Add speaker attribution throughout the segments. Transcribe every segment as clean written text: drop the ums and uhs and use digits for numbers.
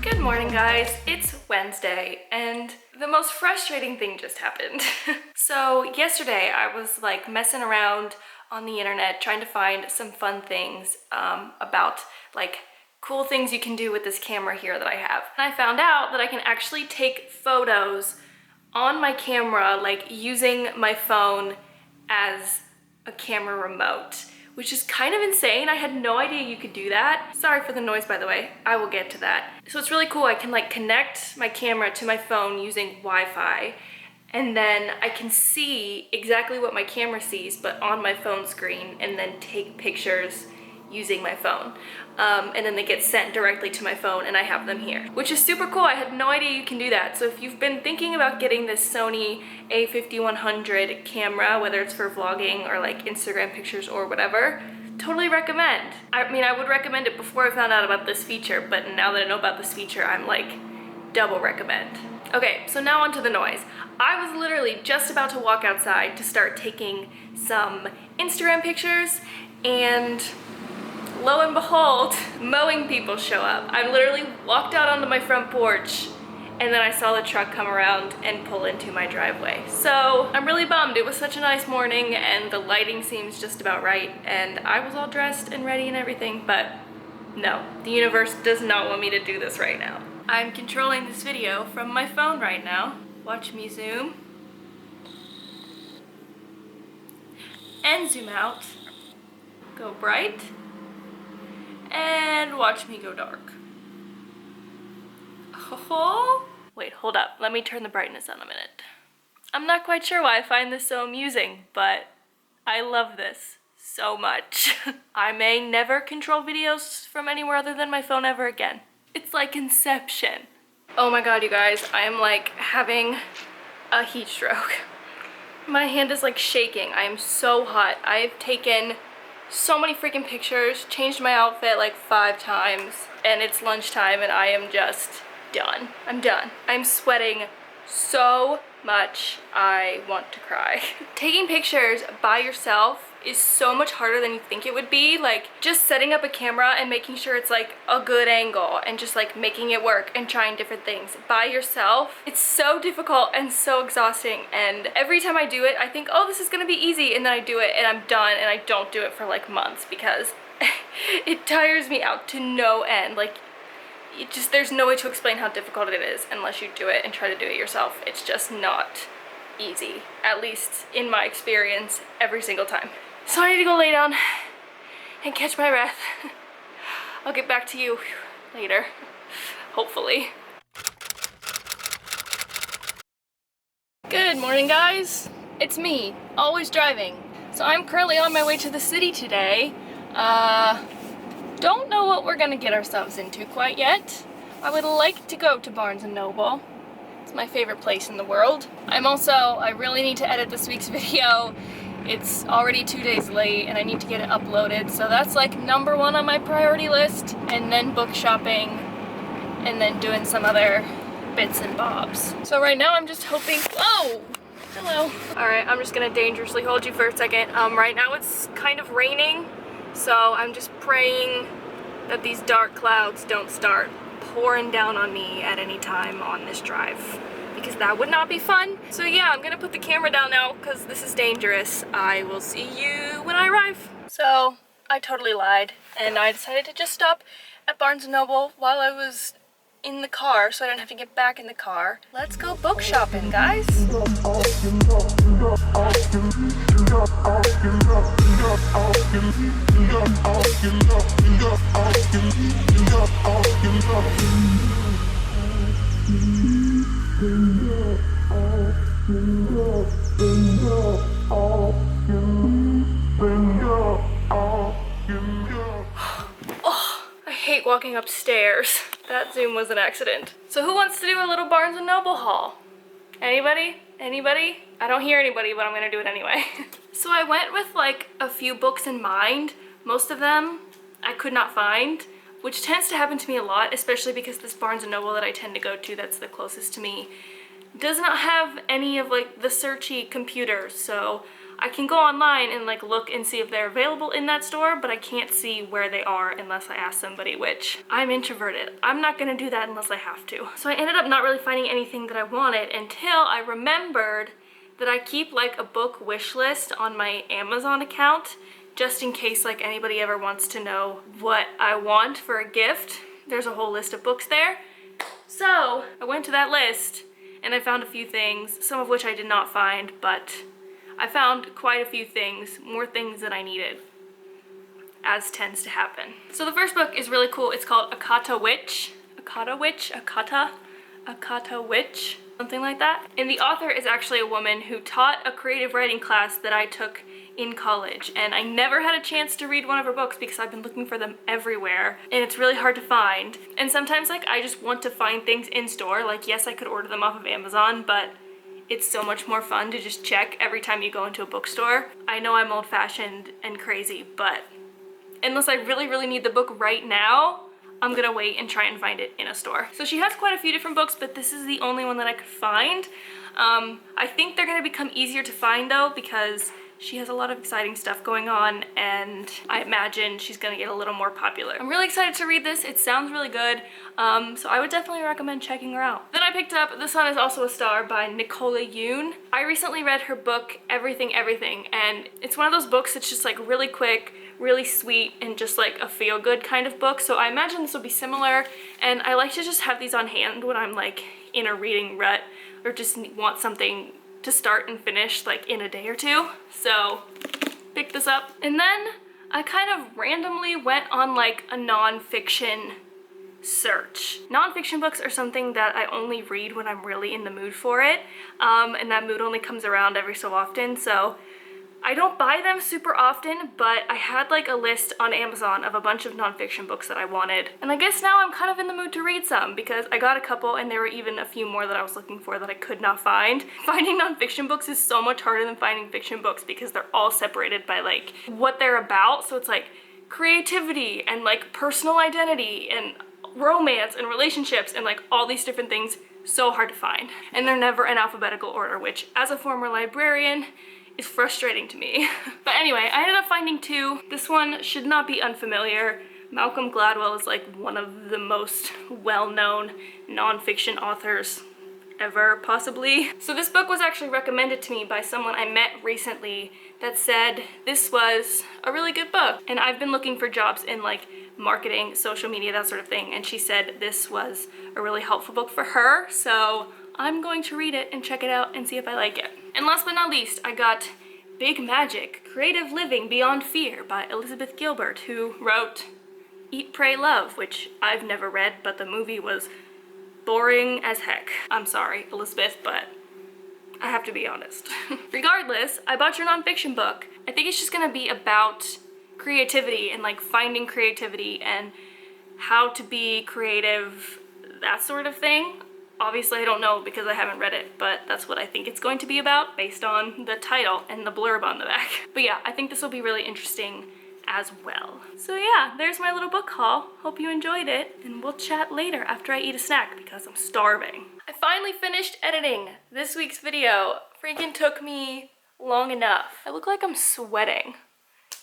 Speaker 1: Good morning, guys. It's Wednesday, and the most frustrating thing just happened. So yesterday I was like messing around on the internet trying to find some fun things about like cool things you can do with this camera here that I have. And I found out that I can actually take photos on my camera, like using my phone as a camera remote, which is kind of insane. I had no idea you could do that. Sorry for the noise, by the way. I will get to that. So it's really cool. I can like connect my camera to my phone using Wi-Fi, and then I can see exactly what my camera sees, but on my phone screen, and then take pictures using my phone. And then they get sent directly to my phone and I have them here, which is super cool. I had no idea you can do that. So if you've been thinking about getting this Sony a5100 camera, whether it's for vlogging or like Instagram pictures or whatever, totally recommend. I mean, I would recommend it before I found out about this feature, but now that I know about this feature, I'm like double recommend. Okay, so now onto the noise. I was literally just about to walk outside to start taking some Instagram pictures, and lo and behold, mowing people show up. I literally walked out onto my front porch and then I saw the truck come around and pull into my driveway. So I'm really bummed. It was such a nice morning and the lighting seems just about right and I was all dressed and ready and everything, but no, the universe does not want me to do this right now. I'm controlling this video from my phone right now. Watch me zoom and zoom out, go bright, and watch me go dark. Oh, wait, hold up. Let me turn the brightness on a minute. I'm not quite sure why I find this so amusing, but I love this so much. I may never control videos from anywhere other than my phone ever again. It's like Inception. Oh my god, you guys, I am like having a heat stroke. My hand is like shaking. I am so hot. I've taken so many freaking pictures, changed my outfit like 5 times, and it's lunchtime and I am just done. I'm done. I'm sweating so much. I want to cry. Taking pictures by yourself is so much harder than you think it would be. Like just setting up a camera and making sure it's like a good angle and just like making it work and trying different things by yourself. It's so difficult and so exhausting, and every time I do it I think, oh, this is gonna be easy, and then I do it and I'm done and I don't do it for like months because it tires me out to no end. Like it just, there's no way to explain how difficult it is unless you do it and try to do it yourself. It's just not easy, at least in my experience, every single time. So I need to go lay down and catch my breath. I'll get back to you later, hopefully. Good morning, guys. It's me, always driving. So I'm currently on my way to the city today. Don't know what we're gonna get ourselves into quite yet. I would like to go to Barnes & Noble. It's my favorite place in the world. I really need to edit this week's video. It's already 2 days late and I need to get it uploaded, so that's like number 1 on my priority list, and then book shopping, and then doing some other bits and bobs. So right now I'm just hoping, whoa, hello. All right, I'm just gonna dangerously hold you for a second. Right now it's kind of raining, so I'm just praying that these dark clouds don't start pouring down on me at any time on this drive, because that would not be fun. So yeah, I'm gonna put the camera down now because this is dangerous. I will see you when I arrive. So I totally lied and I decided to just stop at Barnes & Noble while I was in the car so I didn't have to get back in the car. Let's go book shopping, guys. Oh, I hate walking upstairs. That zoom was an accident. So who wants to do a little Barnes & Noble haul? Anybody? Anybody? I don't hear anybody, but I'm gonna do it anyway. So I went with like a few books in mind. Most of them I could not find, which tends to happen to me a lot, especially because this Barnes & Noble that I tend to go to that's the closest to me does not have any of like the searchy computers, so I can go online and like look and see if they're available in that store, but I can't see where they are unless I ask somebody, which I'm introverted. I'm not gonna do that unless I have to. So I ended up not really finding anything that I wanted until I remembered that I keep like a book wish list on my Amazon account just in case like anybody ever wants to know what I want for a gift. There's a whole list of books there. So I went to that list and I found a few things, some of which I did not find, but I found quite a few things, more things than I needed, as tends to happen. So the first book is really cool. It's called Akata Witch. Akata Witch, something like that. And the author is actually a woman who taught a creative writing class that I took in college, and I never had a chance to read one of her books because I've been looking for them everywhere and it's really hard to find. And sometimes like I just want to find things in store, like yes, I could order them off of Amazon, but it's so much more fun to just check every time you go into a bookstore. I know I'm old-fashioned and crazy, but unless I really need the book right now, I'm gonna wait and try and find it in a store. So she has quite a few different books, but this is the only one that I could find. I think they're gonna become easier to find though, because she has a lot of exciting stuff going on and I imagine she's gonna get a little more popular. I'm really excited to read this. It sounds really good. So I would definitely recommend checking her out. Then I picked up The Sun Is Also a Star by Nicola Yoon. I recently read her book, Everything Everything, and it's one of those books that's just like really quick, really sweet, and just like a feel-good kind of book. So I imagine this will be similar, and I like to just have these on hand when I'm like in a reading rut or just want something to start and finish like in a day or two. So picked this up. And then I kind of randomly went on like a nonfiction search. Nonfiction books are something that I only read when I'm really in the mood for it. And that mood only comes around every so often. So I don't buy them super often, but I had like a list on Amazon of a bunch of nonfiction books that I wanted. And I guess now I'm kind of in the mood to read some because I got a couple and there were even a few more that I was looking for that I could not find. Finding nonfiction books is so much harder than finding fiction books because they're all separated by like what they're about. So it's like creativity and like personal identity and romance and relationships and like all these different things. So hard to find. And they're never in alphabetical order, which as a former librarian, is frustrating to me. But anyway, I ended up finding two. This one should not be unfamiliar. Malcolm Gladwell is like one of the most well-known nonfiction authors ever, possibly. So this book was actually recommended to me by someone I met recently that said this was a really good book. And I've been looking for jobs in like marketing, social media, that sort of thing. And she said this was a really helpful book for her. So I'm going to read it and check it out and see if I like it. And last but not least, I got Big Magic, Creative Living Beyond Fear by Elizabeth Gilbert, who wrote Eat, Pray, Love, which I've never read, but the movie was boring as heck. I'm sorry, Elizabeth, but I have to be honest. Regardless, I bought your nonfiction book. I think it's just gonna be about creativity and like finding creativity and how to be creative, that sort of thing. Obviously, I don't know because I haven't read it, but that's what I think it's going to be about based on the title and the blurb on the back. But yeah, I think this will be really interesting as well. So yeah, there's my little book haul. Hope you enjoyed it, and we'll chat later after I eat a snack because I'm starving. I finally finished editing this week's video. Freaking took me long enough. I look like I'm sweating.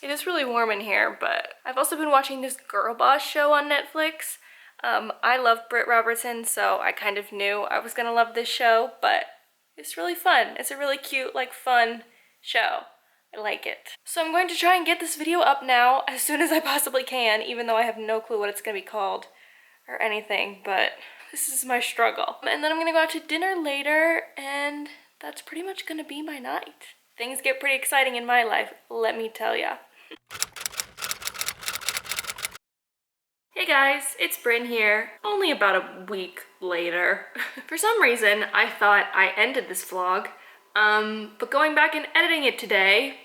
Speaker 1: It is really warm in here, but I've also been watching this Girl Boss show on Netflix. I love Britt Robertson, so I kind of knew I was gonna love this show, but it's really fun. It's a really cute, like, fun show. I like it. So I'm going to try and get this video up now as soon as I possibly can, even though I have no clue what it's gonna be called or anything, but this is my struggle. And then I'm gonna go out to dinner later, and that's pretty much gonna be my night. Things get pretty exciting in my life, let me tell ya. Hey guys, it's Bryn here, only about a week later. For some reason, I thought I ended this vlog, but going back and editing it today,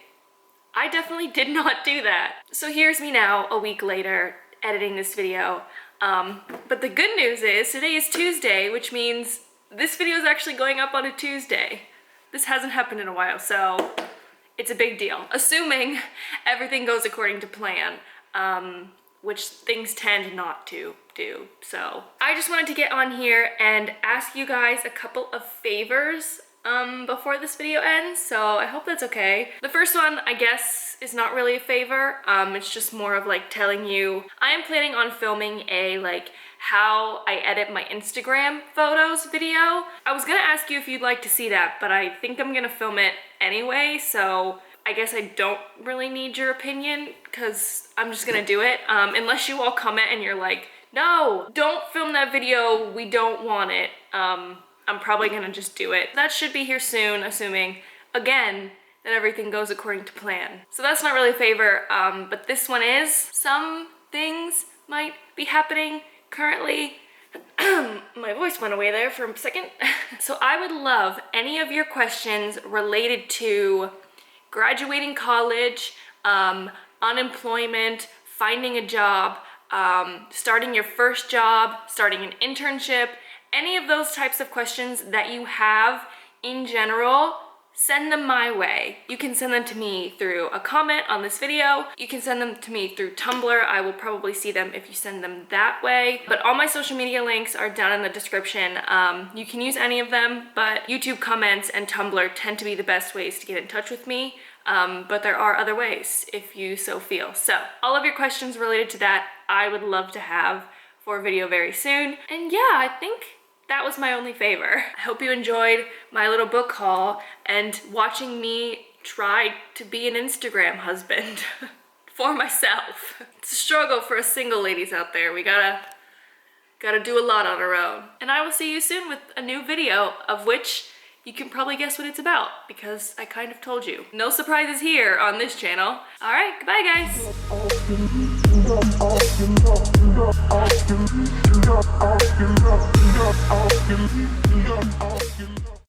Speaker 1: I definitely did not do that. So here's me now, a week later, editing this video. But the good news is, today is Tuesday, which means this video is actually going up on a Tuesday. This hasn't happened in a while, so it's a big deal. Assuming everything goes according to plan. Which things tend not to do. So I just wanted to get on here and ask you guys a couple of favors. before this video ends, so I hope that's okay. The first one, I guess, is not really a favor. It's just more of like telling you I am planning on filming a like how I edit my Instagram photos video. I was gonna ask you if you'd like to see that, but I think I'm gonna film it anyway, so I guess I don't really need your opinion because I'm just gonna do it. Unless you all comment and you're like, no, don't film that video, we don't want it. I'm probably gonna just do it. That should be here soon, assuming, again, that everything goes according to plan. So that's not really a favor, but this one is. Some things might be happening currently. My voice went away there for a second. So I would love any of your questions related to graduating college, unemployment, finding a job, starting your first job, starting an internship, any of those types of questions that you have in general, send them my way. You can send them to me through a comment on this video. You can send them to me through Tumblr. I will probably see them if you send them that way. But all my social media links are down in the description. You can use any of them, but YouTube comments and Tumblr tend to be the best ways to get in touch with me. But there are other ways if you so feel. So all of your questions related to that, I would love to have for a video very soon. And yeah, I think that was my only favor. I hope you enjoyed my little book haul and watching me try to be an Instagram husband for myself. It's a struggle for us single ladies out there. We gotta do a lot on our own. And I will see you soon with a new video, of which you can probably guess what it's about because I kind of told you. No surprises here on this channel. All right, goodbye guys.